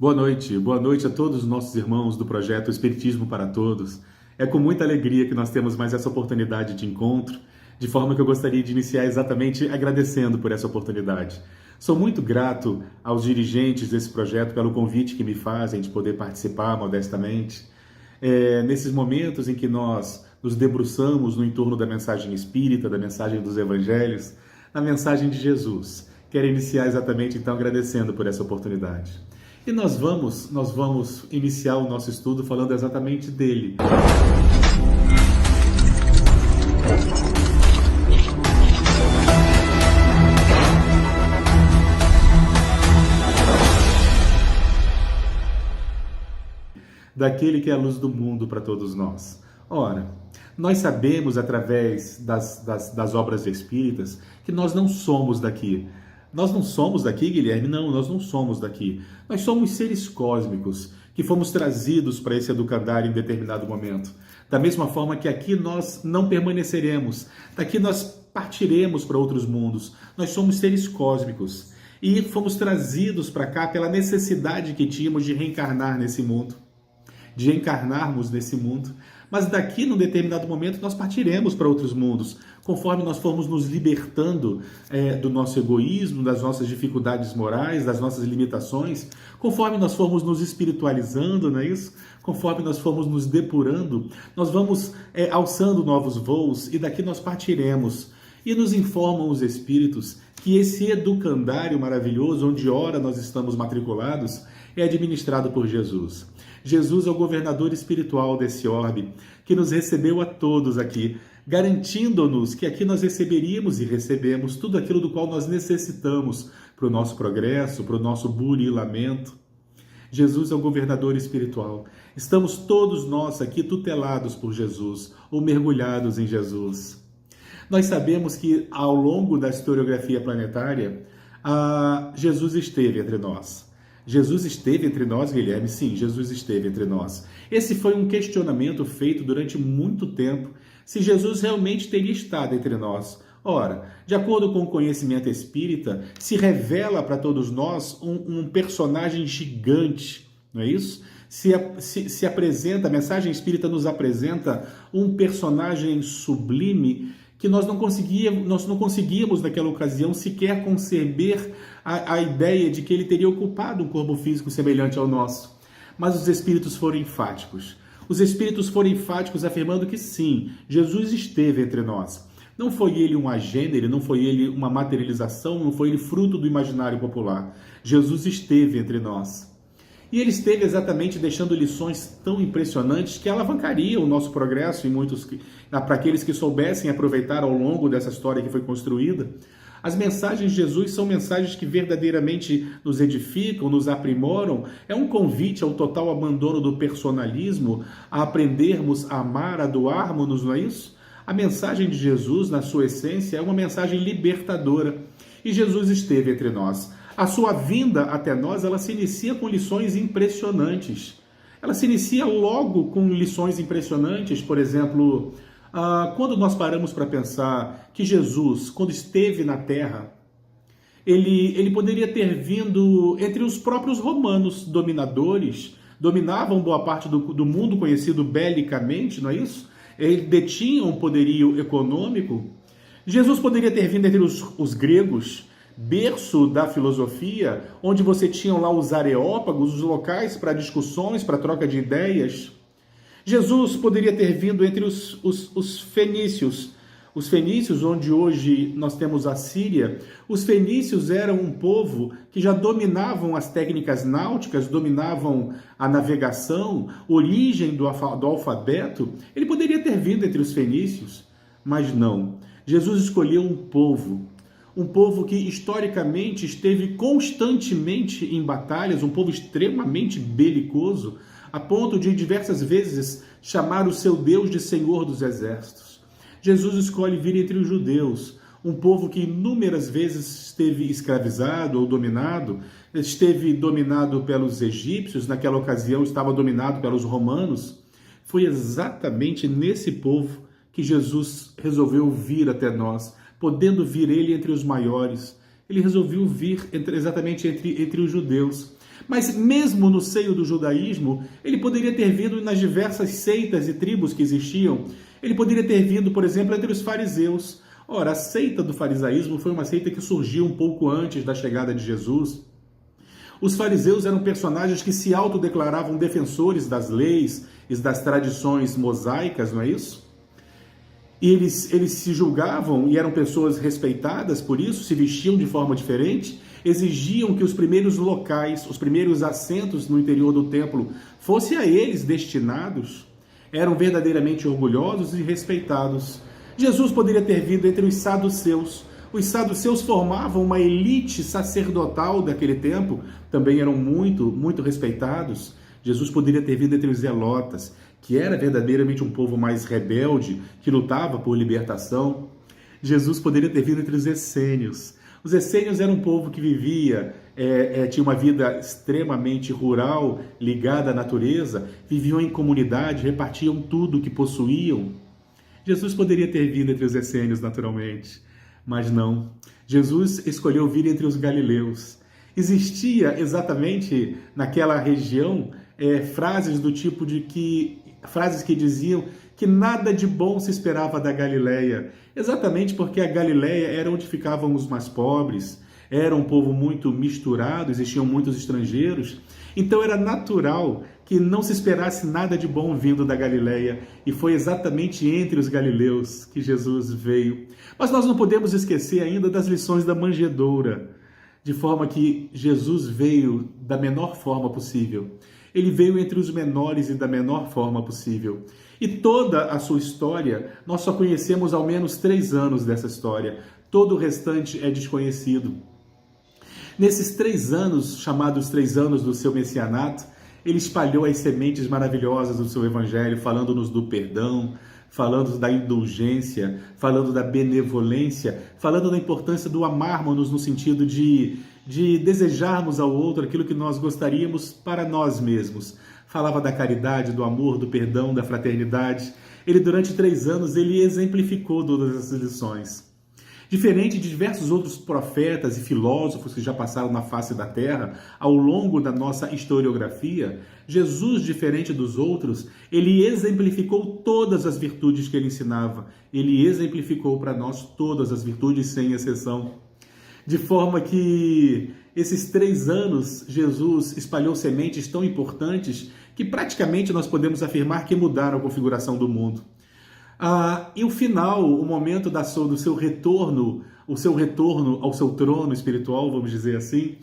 Boa noite a todos os nossos irmãos do projeto Espiritismo para Todos. É com muita alegria que nós temos mais essa oportunidade de encontro, de forma que eu gostaria de iniciar exatamente agradecendo por essa oportunidade. Sou muito grato aos dirigentes desse projeto pelo convite que me fazem de poder participar modestamente. Nesses momentos em que nós nos debruçamos no entorno da mensagem espírita, da mensagem dos evangelhos, na mensagem de Jesus. Quero iniciar exatamente então agradecendo por essa oportunidade. E nós vamos iniciar o nosso estudo falando exatamente dele. Daquele que é a luz do mundo para todos nós. Ora, nós sabemos através das obras espíritas que nós não somos daqui. Nós não somos daqui, Guilherme? Não, nós não somos daqui. Nós somos seres cósmicos que fomos trazidos para esse educandário em determinado momento. Da mesma forma que aqui nós não permaneceremos. Daqui nós partiremos para outros mundos. Nós somos seres cósmicos e fomos trazidos para cá pela necessidade que tínhamos de reencarnar nesse mundo. De encarnarmos nesse mundo. Mas daqui, num determinado momento, nós partiremos para outros mundos, conforme nós formos nos libertando do nosso egoísmo, das nossas dificuldades morais, das nossas limitações, conforme nós formos nos espiritualizando, não é isso? Conforme nós formos nos depurando, nós vamos alçando novos voos e daqui nós partiremos. E nos informam os espíritos que esse educandário maravilhoso, onde ora nós estamos matriculados, é administrado por Jesus. Jesus é o governador espiritual desse orbe, que nos recebeu a todos aqui, garantindo-nos que aqui nós receberíamos e recebemos tudo aquilo do qual nós necessitamos para o nosso progresso, para o nosso burilamento. Jesus é o governador espiritual. Estamos todos nós aqui tutelados por Jesus, ou mergulhados em Jesus. Nós sabemos que ao longo da historiografia planetária, Jesus esteve entre nós. Jesus esteve entre nós, Guilherme? Sim, Jesus esteve entre nós. Esse foi um questionamento feito durante muito tempo, se Jesus realmente teria estado entre nós. Ora, de acordo com o conhecimento espírita, se revela para todos nós um personagem gigante, não é isso? Se apresenta, a mensagem espírita nos apresenta um personagem sublime que nós não conseguíamos naquela ocasião sequer conceber a ideia de que ele teria ocupado um corpo físico semelhante ao nosso. Mas os espíritos foram enfáticos. Os espíritos foram enfáticos afirmando que sim, Jesus esteve entre nós. Não foi ele um agênere, não foi ele uma materialização, não foi ele fruto do imaginário popular. Jesus esteve entre nós. E ele esteve exatamente deixando lições tão impressionantes que alavancariam o nosso progresso para aqueles que soubessem aproveitar ao longo dessa história que foi construída. As mensagens de Jesus são mensagens que verdadeiramente nos edificam, nos aprimoram. É um convite ao total abandono do personalismo, a aprendermos a amar, a doarmos-nos, não é isso? A mensagem de Jesus, na sua essência, é uma mensagem libertadora. E Jesus esteve entre nós. A sua vinda até nós, ela se inicia com lições impressionantes. Ela se inicia logo com lições impressionantes. Por exemplo, quando nós paramos para pensar que Jesus, quando esteve na Terra, ele poderia ter vindo entre os próprios romanos dominadores, dominavam boa parte do mundo conhecido belicamente, não é isso? Eles detinham um poderio econômico. Jesus poderia ter vindo entre os gregos, berço da filosofia, onde você tinha lá os areópagos, os locais para discussões, para troca de ideias. Jesus poderia ter vindo entre os fenícios. Os fenícios, onde hoje nós temos a Síria, os fenícios eram um povo que já dominavam as técnicas náuticas, dominavam a navegação, origem do alfabeto. Ele poderia ter vindo entre os fenícios, mas não. Jesus escolheu um povo que historicamente esteve constantemente em batalhas, um povo extremamente belicoso, a ponto de diversas vezes chamar o seu Deus de Senhor dos Exércitos. Jesus escolhe vir entre os judeus, um povo que inúmeras vezes esteve escravizado ou dominado, esteve dominado pelos egípcios, naquela ocasião estava dominado pelos romanos. Foi exatamente nesse povo que Jesus resolveu vir até nós, podendo vir ele entre os maiores. Ele resolveu vir exatamente entre os judeus. Mas mesmo no seio do judaísmo, ele poderia ter vindo nas diversas seitas e tribos que existiam. Ele poderia ter vindo, por exemplo, entre os fariseus. Ora, a seita do farisaísmo foi uma seita que surgiu um pouco antes da chegada de Jesus. Os fariseus eram personagens que se autodeclaravam defensores das leis e das tradições mosaicas, não é isso? E eles se julgavam e eram pessoas respeitadas por isso, se vestiam de forma diferente, exigiam que os primeiros locais, os primeiros assentos no interior do templo fossem a eles destinados, eram verdadeiramente orgulhosos e respeitados. Jesus poderia ter vindo entre os saduceus. Os saduceus formavam uma elite sacerdotal daquele tempo, também eram muito respeitados. Jesus poderia ter vindo entre os zelotas, que era verdadeiramente um povo mais rebelde, que lutava por libertação. Jesus poderia ter vindo entre os essênios. Os essênios eram um povo que vivia, tinha uma vida extremamente rural, ligada à natureza, viviam em comunidade, repartiam tudo o que possuíam. Jesus poderia ter vindo entre os essênios, naturalmente, mas não. Jesus escolheu vir entre os galileus. Existia exatamente naquela região frases do tipo frases que diziam que nada de bom se esperava da Galileia, exatamente porque a Galileia era onde ficavam os mais pobres, era um povo muito misturado, existiam muitos estrangeiros, então era natural que não se esperasse nada de bom vindo da Galileia, e foi exatamente entre os galileus que Jesus veio. Mas nós não podemos esquecer ainda das lições da manjedoura, de forma que Jesus veio da menor forma possível. Ele veio entre os menores e da menor forma possível. E toda a sua história, nós só conhecemos ao menos 3 anos dessa história. Todo o restante é desconhecido. Nesses 3 anos, chamados 3 anos do seu messianato, ele espalhou as sementes maravilhosas do seu evangelho, falando-nos do perdão, falando da indulgência, falando da benevolência, falando da importância do amarmos-nos no sentido de desejarmos ao outro aquilo que nós gostaríamos para nós mesmos. Falava da caridade, do amor, do perdão, da fraternidade. Ele, durante 3 anos, ele exemplificou todas essas lições. Diferente de diversos outros profetas e filósofos que já passaram na face da terra, ao longo da nossa historiografia, Jesus, diferente dos outros, ele exemplificou todas as virtudes que ele ensinava. Ele exemplificou para nós todas as virtudes, sem exceção. De forma que esses 3 anos, Jesus espalhou sementes tão importantes que praticamente nós podemos afirmar que mudaram a configuração do mundo. E o final, o momento do seu retorno, o seu retorno ao seu trono espiritual, vamos dizer assim,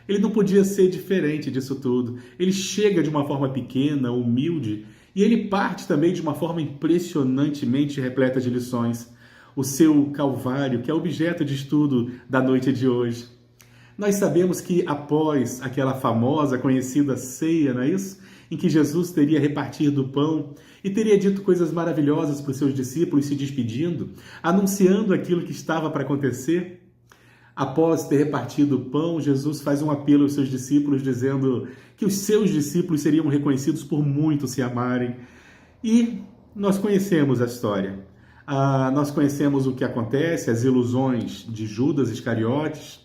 ele não podia ser diferente disso tudo. Ele chega de uma forma pequena, humilde, e ele parte também de uma forma impressionantemente repleta de lições. O seu Calvário, que é objeto de estudo da noite de hoje. Nós sabemos que após aquela famosa, conhecida ceia, não é isso? Em que Jesus teria repartido o pão e teria dito coisas maravilhosas para os seus discípulos, se despedindo, anunciando aquilo que estava para acontecer. Após ter repartido o pão, Jesus faz um apelo aos seus discípulos, dizendo que os seus discípulos seriam reconhecidos por muito se amarem. E nós conhecemos a história. Nós conhecemos o que acontece, as ilusões de Judas Iscariotes,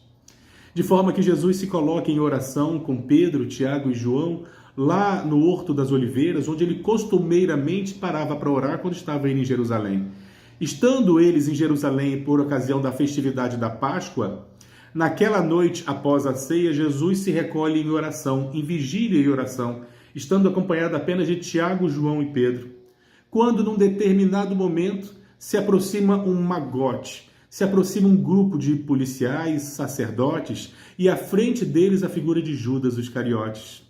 de forma que Jesus se coloca em oração com Pedro, Tiago e João, lá no Horto das Oliveiras, onde ele costumeiramente parava para orar quando estava indo em Jerusalém. Estando eles em Jerusalém por ocasião da festividade da Páscoa, naquela noite após a ceia, Jesus se recolhe em oração, em vigília e oração, estando acompanhado apenas de Tiago, João e Pedro. Quando, num determinado momento, se aproxima um magote, se aproxima um grupo de policiais, sacerdotes, e à frente deles a figura de Judas Iscariotes.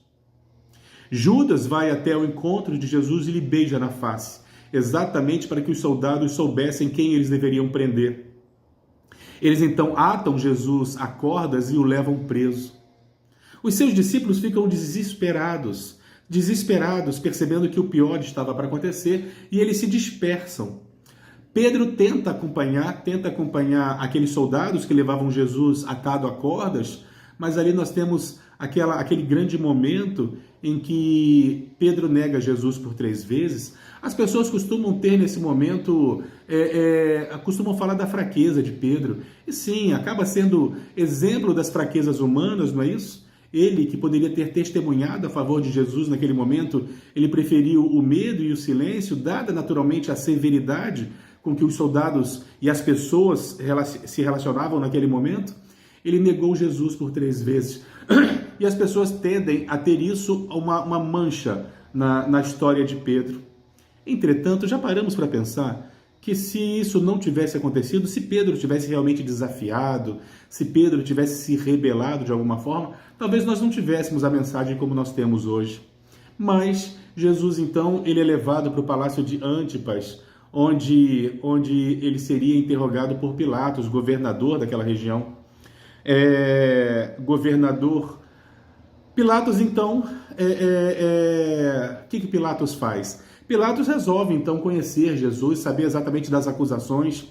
Judas vai até o encontro de Jesus e lhe beija na face, exatamente para que os soldados soubessem quem eles deveriam prender. Eles então atam Jesus a cordas e o levam preso. Os seus discípulos ficam desesperados, percebendo que o pior estava para acontecer, e eles se dispersam. Pedro tenta acompanhar aqueles soldados que levavam Jesus atado a cordas, mas ali nós temos aquele grande momento em que Pedro nega Jesus por 3 vezes. As pessoas costumam ter nesse momento, costumam falar da fraqueza de Pedro. E sim, acaba sendo exemplo das fraquezas humanas, não é isso? Ele, que poderia ter testemunhado a favor de Jesus naquele momento, ele preferiu o medo e o silêncio, dada naturalmente a severidade com que os soldados e as pessoas se relacionavam naquele momento. Ele negou Jesus por 3 vezes. E as pessoas tendem a ter isso uma mancha na história de Pedro. Entretanto, já paramos para pensar que se isso não tivesse acontecido, se Pedro tivesse realmente desafiado, se Pedro tivesse se rebelado de alguma forma, talvez nós não tivéssemos a mensagem como nós temos hoje. Mas Jesus, então, ele é levado para o palácio de Antipas, onde ele seria interrogado por Pilatos, governador daquela região. Pilatos, então, o que Pilatos faz? Pilatos resolve, então, conhecer Jesus, saber exatamente das acusações.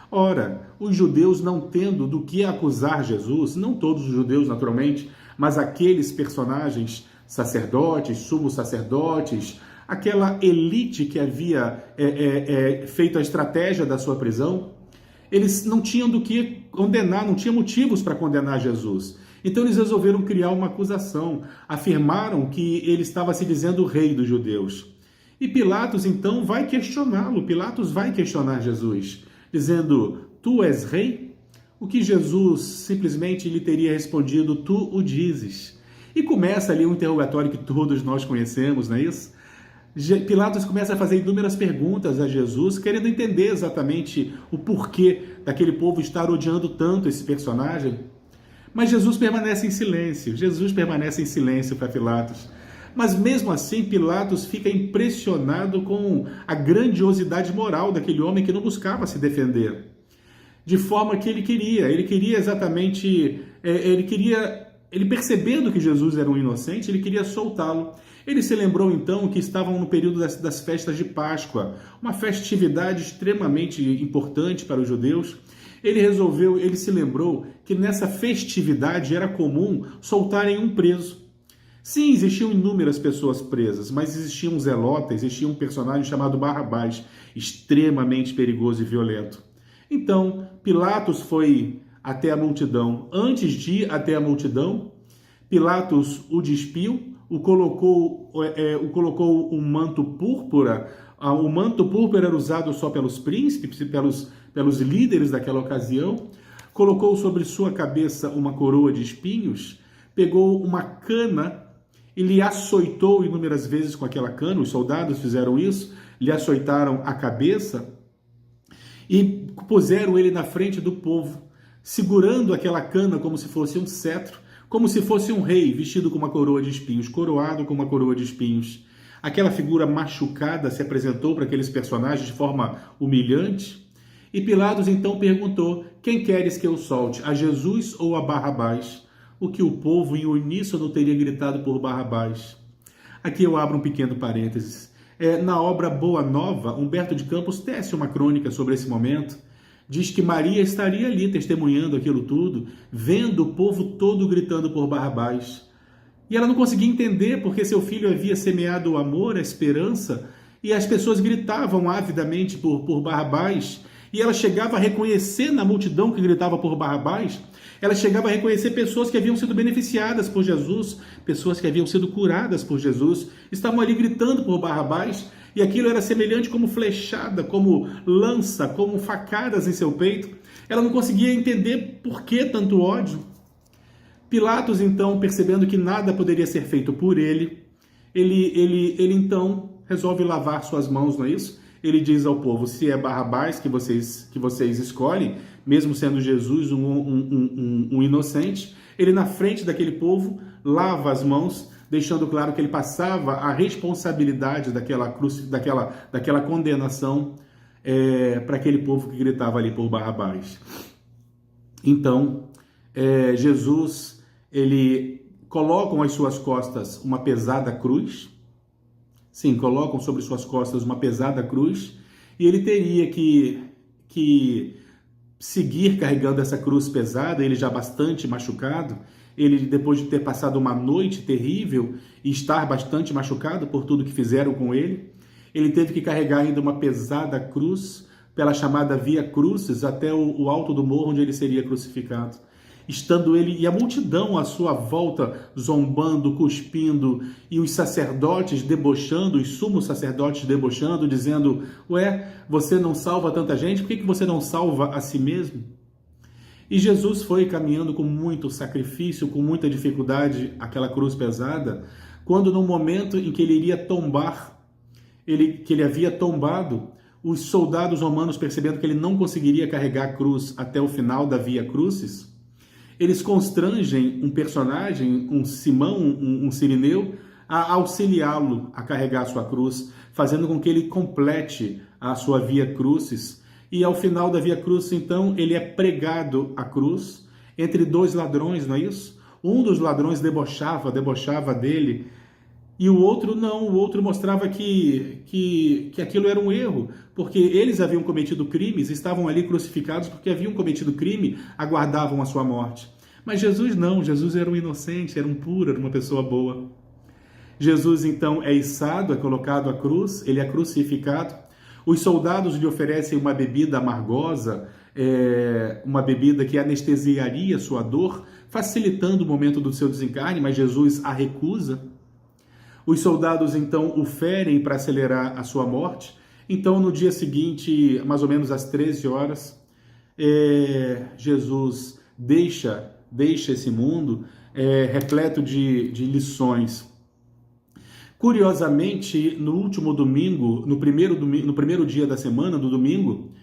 Ora, os judeus não tendo do que acusar Jesus, não todos os judeus, naturalmente, mas aqueles personagens, sacerdotes, sumos sacerdotes, aquela elite que havia feito a estratégia da sua prisão, eles não tinham do que condenar, não tinham motivos para condenar Jesus. Então eles resolveram criar uma acusação, afirmaram que ele estava se dizendo o rei dos judeus. E Pilatos, então, vai questioná-lo. Pilatos vai questionar Jesus, dizendo, tu és rei? O que Jesus simplesmente lhe teria respondido, tu o dizes. E começa ali um interrogatório que todos nós conhecemos, não é isso? Pilatos começa a fazer inúmeras perguntas a Jesus, querendo entender exatamente o porquê daquele povo estar odiando tanto esse personagem. Mas Jesus permanece em silêncio. Jesus permanece em silêncio para Pilatos. Mas mesmo assim, Pilatos fica impressionado com a grandiosidade moral daquele homem que não buscava se defender. De forma que ele queria exatamente, ele percebendo que Jesus era um inocente, ele queria soltá-lo. Ele se lembrou então que estavam no período das festas de Páscoa, uma festividade extremamente importante para os judeus. Ele se lembrou que nessa festividade era comum soltarem um preso. Sim, existiam inúmeras pessoas presas, mas existia um zelota, existia um personagem chamado Barrabás, extremamente perigoso e violento. Então, Pilatos foi até a multidão. Antes de ir até a multidão, Pilatos o despiu, o colocou um manto púrpura. O manto púrpura era usado só pelos príncipes, pelos líderes daquela ocasião. Colocou sobre sua cabeça uma coroa de espinhos, pegou uma cana e lhe açoitou inúmeras vezes com aquela cana. Os soldados fizeram isso, lhe açoitaram a cabeça e puseram ele na frente do povo, segurando aquela cana como se fosse um cetro, como se fosse um rei vestido com uma coroa de espinhos, coroado com uma coroa de espinhos. Aquela figura machucada se apresentou para aqueles personagens de forma humilhante. E Pilatos então perguntou, quem queres que eu solte, a Jesus ou a Barrabás? O que o povo em uníssono teria gritado por Barrabás. Aqui eu abro um pequeno parênteses. Na obra Boa Nova, Humberto de Campos tece uma crônica sobre esse momento. Diz que Maria estaria ali testemunhando aquilo tudo, vendo o povo todo gritando por Barrabás. E ela não conseguia entender porque seu filho havia semeado o amor, a esperança, e as pessoas gritavam avidamente por Barrabás, e ela chegava a reconhecer na multidão que gritava por Barrabás, ela chegava a reconhecer pessoas que haviam sido beneficiadas por Jesus, pessoas que haviam sido curadas por Jesus, estavam ali gritando por Barrabás, e aquilo era semelhante como flechada, como lança, como facadas em seu peito. Ela não conseguia entender por que tanto ódio. Pilatos, então, percebendo que nada poderia ser feito por ele então resolve lavar suas mãos, não é isso? Ele diz ao povo, se é Barrabás que vocês escolhem, mesmo sendo Jesus um inocente, ele na frente daquele povo lava as mãos, deixando claro que ele passava a responsabilidade daquela condenação para aquele povo que gritava ali por Barrabás. Então, Jesus, ele colocam às suas costas uma pesada cruz. Sim, colocam sobre suas costas uma pesada cruz, e ele teria que seguir carregando essa cruz pesada, ele já bastante machucado, ele depois de ter passado uma noite terrível e estar bastante machucado por tudo que fizeram com ele teve que carregar ainda uma pesada cruz pela chamada Via Crucis até o alto do morro onde ele seria crucificado. estando ele e a multidão à sua volta, zombando, cuspindo, e os sacerdotes debochando, os sumos sacerdotes debochando, dizendo: ué, você não salva tanta gente, por que você não salva a si mesmo? E Jesus foi caminhando com muito sacrifício, com muita dificuldade, aquela cruz pesada, quando no momento em que ele iria tombar, que ele havia tombado, os soldados romanos, percebendo que ele não conseguiria carregar a cruz até o final da Via Crucis, eles constrangem um personagem, um Simão, um sirineu, a auxiliá-lo a carregar a sua cruz, fazendo com que ele complete a sua Via Crucis. E ao final da Via Crucis, então, ele é pregado à cruz entre dois ladrões, não é isso? Um dos ladrões debochava dele, e o outro não, o outro mostrava que aquilo era um erro, porque eles haviam cometido crimes, estavam ali crucificados porque haviam cometido crime, aguardavam a sua morte. Mas Jesus não, Jesus era um inocente, era um puro, era uma pessoa boa. Jesus então é içado, é colocado à cruz, ele é crucificado. Os soldados lhe oferecem uma bebida amargosa, uma bebida que anestesiaria sua dor, facilitando o momento do seu desencarne, mas Jesus a recusa. Os soldados, então, o ferem para acelerar a sua morte. Então, no dia seguinte, mais ou menos às 13 horas, Jesus deixa esse mundo repleto de lições. Curiosamente, no último domingo, no primeiro dia da semana, do domingo,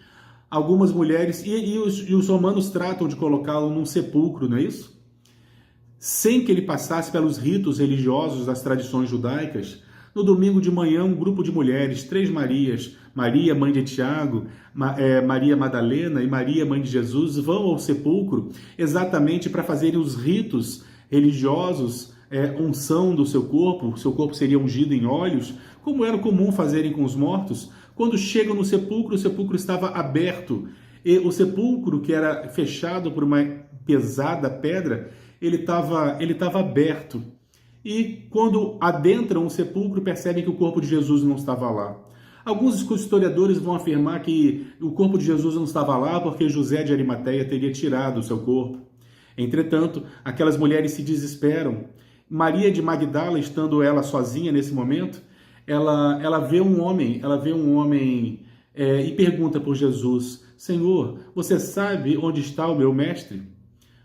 algumas mulheres, e os romanos tratam de colocá-lo num sepulcro, não é isso? Sem que ele passasse pelos ritos religiosos das tradições judaicas. No domingo de manhã, um grupo de mulheres, 3 Marias, Maria, mãe de Tiago, Maria Madalena e Maria, mãe de Jesus, vão ao sepulcro exatamente para fazerem os ritos religiosos, unção do seu corpo seria ungido em óleos, como era comum fazerem com os mortos. Quando chegam no sepulcro, o sepulcro estava aberto, e o sepulcro, que era fechado por uma pesada pedra, ele estava aberto. E quando adentram o sepulcro, percebem que o corpo de Jesus não estava lá. Alguns historiadores vão afirmar que o corpo de Jesus não estava lá porque José de Arimateia teria tirado o seu corpo. Entretanto, aquelas mulheres se desesperam. Maria de Magdala, estando ela sozinha nesse momento, ela vê um homem e pergunta por Jesus: Senhor, você sabe onde está o meu mestre?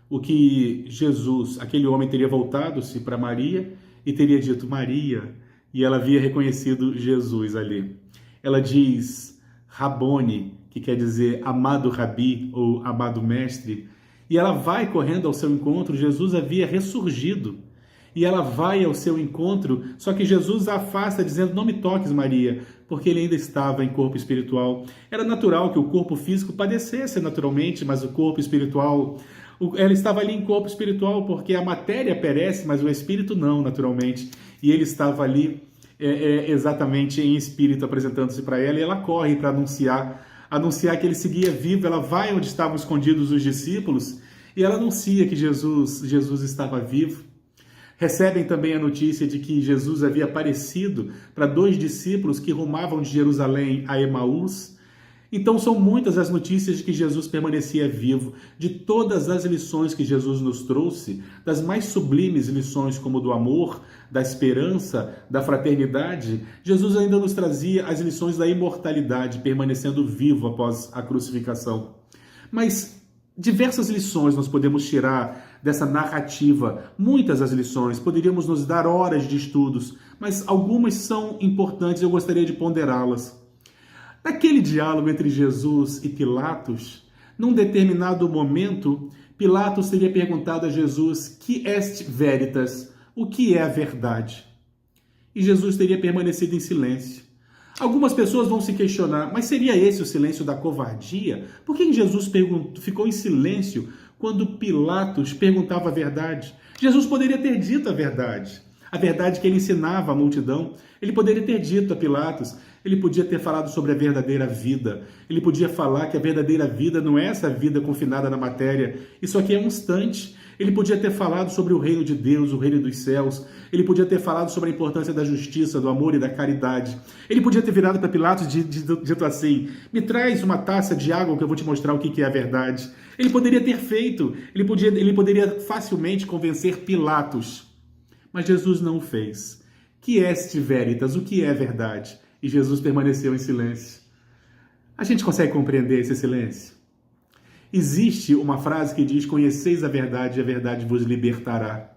O que Jesus, aquele homem, teria voltado-se para Maria e teria dito: Maria, e ela havia reconhecido Jesus ali. Ela diz Rabone, que quer dizer amado Rabi ou amado mestre, e ela vai correndo ao seu encontro. Jesus havia ressurgido e ela vai ao seu encontro, só que Jesus a afasta dizendo: não me toques, Maria, porque ele ainda estava em corpo espiritual. Era natural que o corpo físico padecesse naturalmente, mas o corpo espiritual, ela estava ali em corpo espiritual, porque a matéria perece, mas o espírito não, naturalmente. E ele estava ali exatamente em espírito, apresentando-se para ela, e ela corre para anunciar que ele seguia vivo. Ela vai onde estavam escondidos os discípulos, e ela anuncia que Jesus estava vivo. Recebem também a notícia de que Jesus havia aparecido para 2 discípulos que rumavam de Jerusalém a Emaús. Então são muitas as notícias de que Jesus permanecia vivo, de todas as lições que Jesus nos trouxe, das mais sublimes lições como do amor, da esperança, da fraternidade. Jesus ainda nos trazia as lições da imortalidade, permanecendo vivo após a crucificação. Mas diversas lições nós podemos tirar dessa narrativa, muitas as lições, poderíamos nos dar horas de estudos, mas algumas são importantes e eu gostaria de ponderá-las. Naquele diálogo entre Jesus e Pilatos, num determinado momento, Pilatos teria perguntado a Jesus: que est veritas? O que é a verdade? E Jesus teria permanecido em silêncio. Algumas pessoas vão se questionar: mas seria esse o silêncio da covardia? Por que Jesus ficou em silêncio quando Pilatos perguntava a verdade? Jesus poderia ter dito a verdade que ele ensinava à multidão. Ele poderia ter dito a Pilatos, ele podia ter falado sobre a verdadeira vida, ele podia falar que a verdadeira vida não é essa vida confinada na matéria, isso aqui é um instante, ele podia ter falado sobre o reino de Deus, o reino dos céus, ele podia ter falado sobre a importância da justiça, do amor e da caridade. Ele podia ter virado para Pilatos e dito assim: me traz uma taça de água que eu vou te mostrar o que é a verdade. Ele poderia ter feito, ele poderia facilmente convencer Pilatos, mas Jesus não o fez. Que est veritas? O que é verdade? E Jesus permaneceu em silêncio. A gente consegue compreender esse silêncio? Existe uma frase que diz: conheceis a verdade e a verdade vos libertará.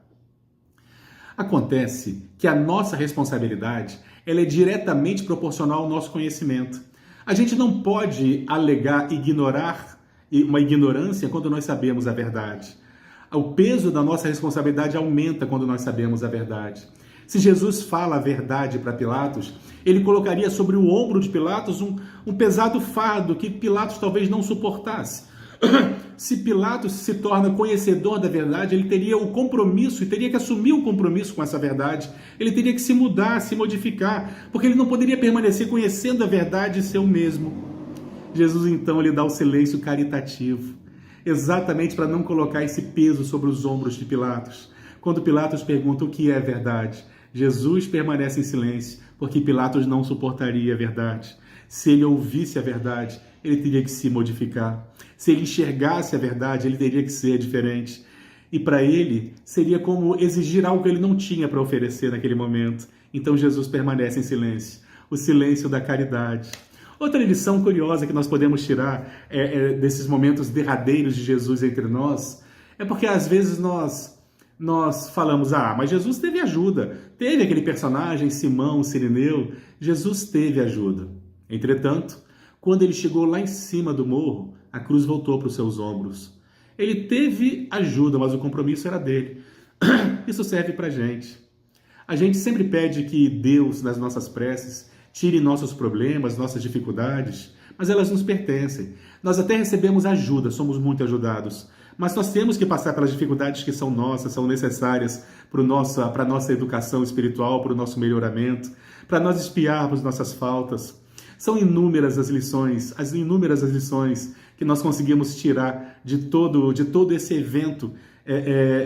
Acontece que a nossa responsabilidade ela é diretamente proporcional ao nosso conhecimento. A gente não pode alegar uma ignorância quando nós sabemos a verdade. O peso da nossa responsabilidade aumenta quando nós sabemos a verdade. Se Jesus fala a verdade para Pilatos, ele colocaria sobre o ombro de Pilatos um pesado fardo que Pilatos talvez não suportasse. Se Pilatos se torna conhecedor da verdade, ele teria o compromisso e teria que assumir o compromisso com essa verdade. Ele teria que se mudar, se modificar, porque ele não poderia permanecer conhecendo a verdade e ser o mesmo. Jesus então lhe dá o silêncio caritativo, exatamente para não colocar esse peso sobre os ombros de Pilatos. Quando Pilatos pergunta o que é verdade, Jesus permanece em silêncio, porque Pilatos não suportaria a verdade. Se ele ouvisse a verdade, ele teria que se modificar. Se ele enxergasse a verdade, ele teria que ser diferente. E para ele, seria como exigir algo que ele não tinha para oferecer naquele momento. Então Jesus permanece em silêncio. O silêncio da caridade. Outra lição curiosa que nós podemos tirar desses momentos derradeiros de Jesus entre nós, é porque às vezes nós falamos: mas Jesus teve ajuda. Teve aquele personagem, Simão, Cirineu. Jesus teve ajuda. Entretanto, quando ele chegou lá em cima do morro, a cruz voltou para os seus ombros. Ele teve ajuda, mas o compromisso era dele. Isso serve para a gente. A gente sempre pede que Deus, nas nossas preces, tire nossos problemas, nossas dificuldades, mas elas nos pertencem. Nós até recebemos ajuda, somos muito ajudados, mas nós temos que passar pelas dificuldades que são nossas, são necessárias para a nossa educação espiritual, para o nosso melhoramento, para nós expiarmos nossas faltas. São inúmeras as lições que nós conseguimos tirar de todo esse evento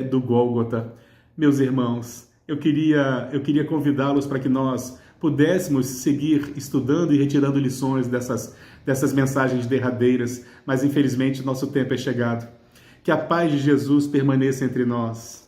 do Gólgota. Meus irmãos, eu queria convidá-los para que nós pudéssemos seguir estudando e retirando lições dessas mensagens derradeiras, mas infelizmente nosso tempo é chegado. Que a paz de Jesus permaneça entre nós.